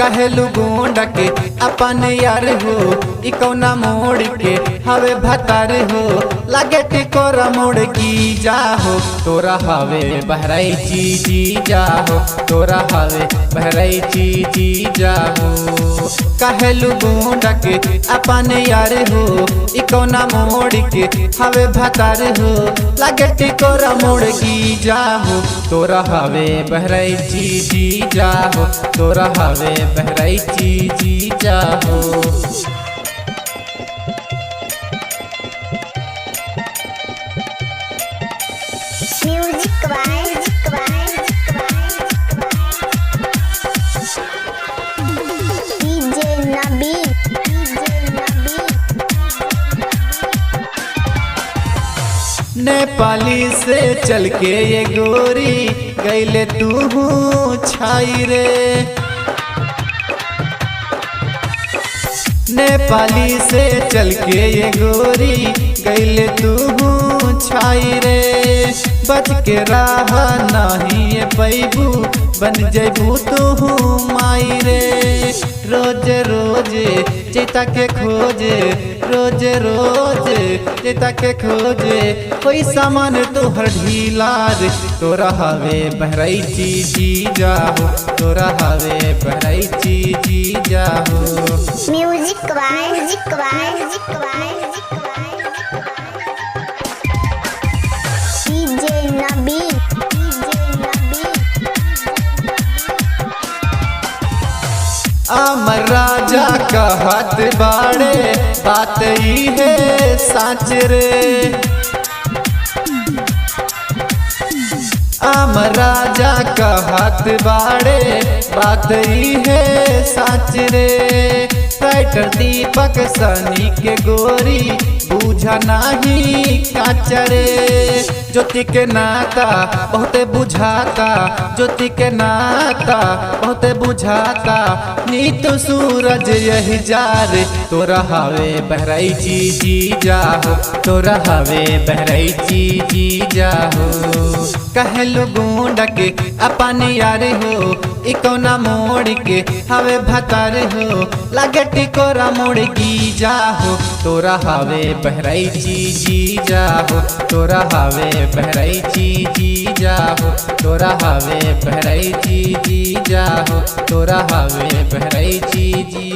कहेलू गोंड के अपन यार हो ई कौना मोड़ के हवे भतार हो लागे टिकोरा मोड़ की जाहो तोरा हवे बहराई जी जाहो तोरा हवे बहराई जी जाहो। कहेलू गोंड के अपन यार हो ई कौना मोड़ के हवे भतार हो लागे टिकोरा मोड़ की जाहो तोरा हवे बहराई जी जाहो तोरा हवे बहराई जी जाहो। म्यूजिक डीजे नबील नेपाली से चल के ये गोरी गईले तू छाई रे नेपाली से चल के ये गोरी गईले तू छाई रे बच के राह नहीं ये पैबू बन जैबू तू माई रे रोज रोज चिता के खोजे रोज रोज चिता के खोजे कोई सामान तोहर ढीला रे तोरा हवे बहराई जी जाहो तोरा हवे बहराई जी जाहो। म्यूजिक डीजे नबील अमर राजा कहत बाड़े बात ही है साच रे अमर राजा कहत बाड़े बात ही है साच रे राइटर दीपक सनी के गोरी बूझा नहीं काचरे ज्योति के नाता बहुते बुझाता ज्योति के नाता बहुते बुझाता नीत सूरज यही जा रे तोरा हवे बहराई जी जाहो तोरा हवे बहराई जी जाहो। कहेलू गोंड के अपन यार हो ई कौना मोड़ के हवे भतार हो लागे टिकोरा मोड़ की जाहो तोरा हवे बहराई जी जाहो तोरा हवे बहराई जी जाहो तोरा हवे बहराई जी जाहो तोरा हवे बहराई जी।